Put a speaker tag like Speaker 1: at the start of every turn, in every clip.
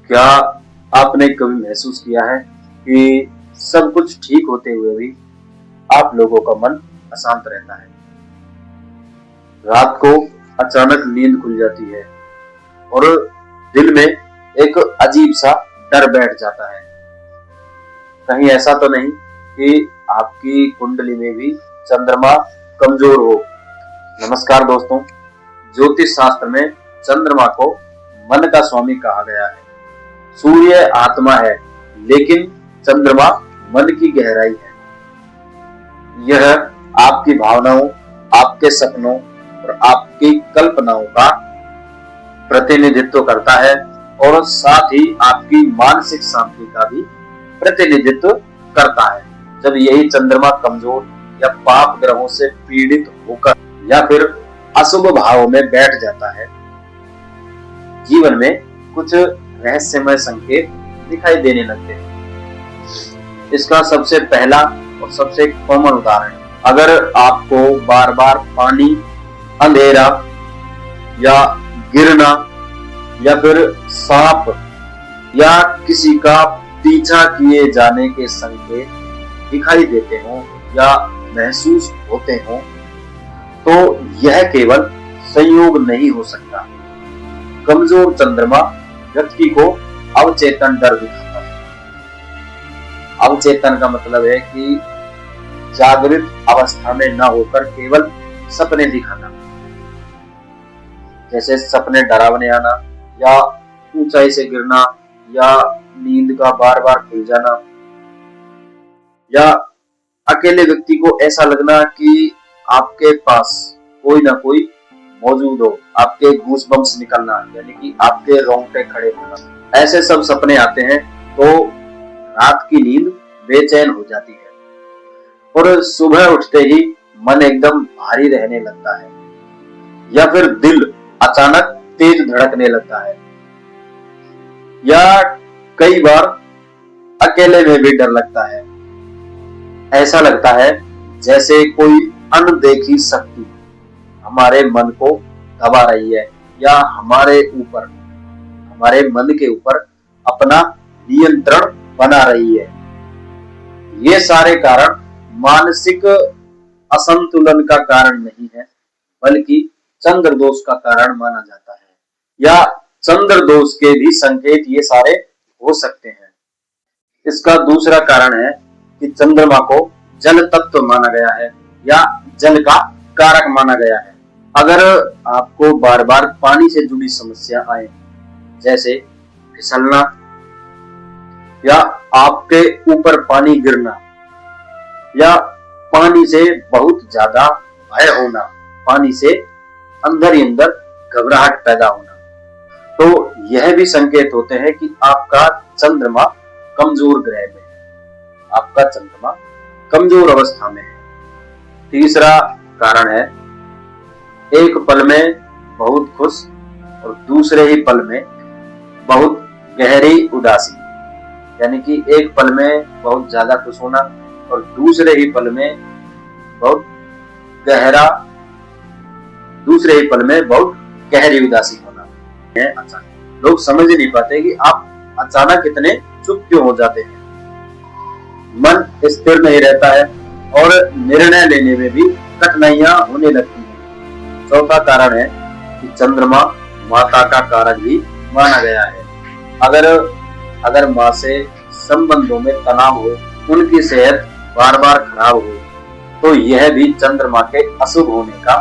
Speaker 1: क्या आपने कभी महसूस किया है कि सब कुछ ठीक होते हुए भी आप लोगों का मन अशांत रहता है? रात को अचानक नींद खुल जाती है और दिल में एक अजीब सा डर बैठ जाता है। कहीं ऐसा तो नहीं कि आपकी कुंडली में भी चंद्रमा कमजोर हो? नमस्कार दोस्तों, ज्योतिष शास्त्र में चंद्रमा को मन का स्वामी कहा गया है। सूर्य आत्मा है, लेकिन चंद्रमा मन की गहराई है। यह आपकी भावनाओं, आपके सपनों और आपकी कल्पनाओं का प्रतिनिधित्व करता है और साथ ही आपकी मानसिक शांति का भी प्रतिनिधित्व करता है। जब यही चंद्रमा कमजोर या पाप ग्रहों से पीड़ित होकर या फिर अशुभ भावों में बैठ जाता है, जीवन में कुछ रहस्यमय संकेत दिखाई देने लगते हैं। इसका सबसे पहला और सबसे कॉमन उदाहरण, अगर आपको बार बार पानी, अंधेरा या गिरना या फिर सांप या किसी का पीछा किए जाने के संकेत दिखाई देते हो या महसूस होते हो, तो यह केवल संयोग नहीं हो सकता। कमजोर चंद्रमा व्यक्ति को अवचेतन डर दिखाता है। अवचेतन का मतलब है कि जागृत अवस्था में न होकर केवल सपने दिखाना, जैसे सपने डरावने आना या ऊंचाई से गिरना या नींद का बार बार खुल जाना या अकेले व्यक्ति को ऐसा लगना कि आपके पास कोई ना कोई मौजूद हो, आपके गूज़बम्प्स निकलना यानी कि आपके रोंगटे खड़े होना। ऐसे सब सपने आते हैं तो रात की नींद बेचैन हो जाती है और सुबह उठते ही मन एकदम भारी रहने लगता है या फिर दिल अचानक तेज धड़कने लगता है या कई बार अकेले में भी डर लगता है। ऐसा लगता है जैसे कोई अनदेखी शक्ति हमारे मन को दबा रही है या हमारे मन के ऊपर अपना नियंत्रण बना रही है। ये सारे कारण मानसिक असंतुलन का कारण नहीं है, बल्कि चंद्र दोष का कारण माना जाता है या चंद्र दोष के भी संकेत ये सारे हो सकते हैं। इसका दूसरा कारण है कि चंद्रमा को जल तत्व माना गया है या जल का कारक माना गया है। अगर आपको बार बार पानी से जुड़ी समस्या आए, जैसे फिसलना या आपके ऊपर पानी गिरना या पानी से बहुत ज्यादा भय होना, पानी से अंदर ही अंदर घबराहट पैदा होना, तो यह भी संकेत होते हैं कि आपका चंद्रमा कमजोर ग्रह में है, आपका चंद्रमा कमजोर अवस्था में है। तीसरा कारण है एक पल में बहुत खुश और दूसरे ही पल में बहुत गहरी उदासी, यानी कि एक पल में बहुत ज्यादा खुश होना और दूसरे ही पल में बहुत गहरी उदासी होना है। अचानक लोग समझ नहीं पाते कि आप अचानक इतने चुप क्यों हो जाते हैं। मन स्थिर नहीं रहता है और निर्णय लेने में भी कठिनाइयां होने लगती हैं। चौथा कारण है कि चंद्रमा माता का कारक भी माना गया है। अगर माँ से संबंधों में तनाव हो, उनकी सेहत बार बार खराब हो, तो यह भी चंद्रमा के अशुभ होने का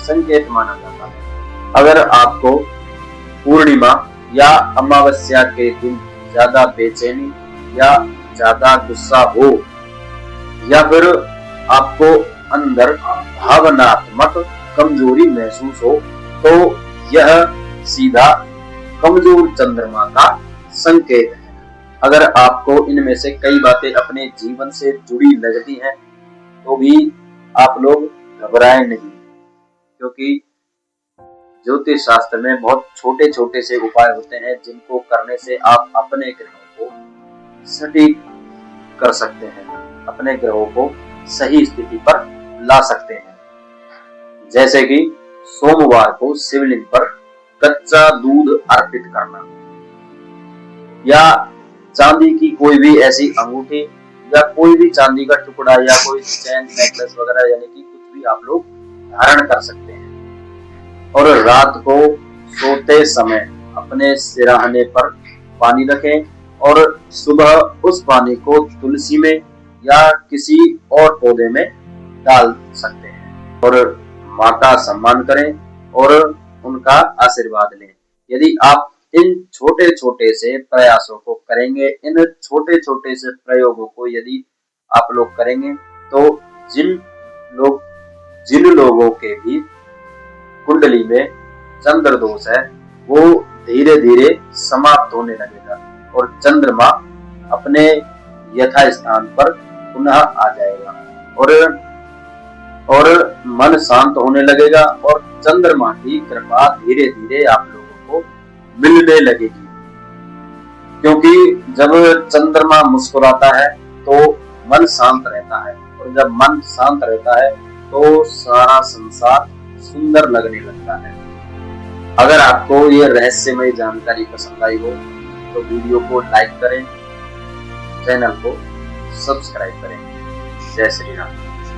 Speaker 1: संकेत माना जाता है। अगर आपको पूर्णिमा या अमावस्या के दिन ज्यादा बेचैनी या ज्यादा गुस्सा हो या फिर आपको अंदर भावनात्मक कमजोरी महसूस हो, तो यह सीधा कमजोर चंद्रमा का संकेत है। अगर आपको इनमें से कई बातें अपने जीवन से जुड़ी लगती हैं, तो भी आप लोग घबराएं नहीं, क्योंकि ज्योतिष शास्त्र में बहुत छोटे छोटे से उपाय होते हैं जिनको करने से आप अपने ग्रहों को सटीक कर सकते हैं, अपने ग्रहों को सही स्थिति पर ला सकते हैं। जैसे कि सोमवार को शिवलिंग पर कच्चा दूध अर्पित करना, या चांदी की कोई भी ऐसी अंगूठी या कोई भी चांदी का टुकड़ा या कोई चैन नेकलेस वगैरह यानी कि कुछ भी आप लोग धारण कर सकते हैं। और रात को सोते समय अपने सिरहाने पर पानी रखें और सुबह उस पानी को तुलसी में या किसी और पौधे में डाल सकते हैं और माँ का सम्मान करें और उनका आशीर्वाद लें। यदि आप इन छोटे छोटे से प्रयासों को करेंगे, इन छोटे छोटे से प्रयोगों को यदि आप लोग करेंगे तो जिन लोग जिन लोगों के भी कुंडली में चंद्र दोष है वो धीरे धीरे समाप्त होने लगेगा और चंद्रमा अपने यथा स्थान पर पुनः आ जाएगा और मन शांत होने लगेगा और चंद्रमा की कृपा धीरे धीरे आप लोगों को मिलने लगेगी। क्योंकि जब चंद्रमा मुस्कुराता है तो मन शांत रहता है और जब मन शांत रहता है तो सारा संसार सुंदर लगने लगता है। अगर आपको ये रहस्यमय जानकारी पसंद आई हो तो वीडियो को लाइक करें, चैनल को सब्सक्राइब करें। जय श्री राम।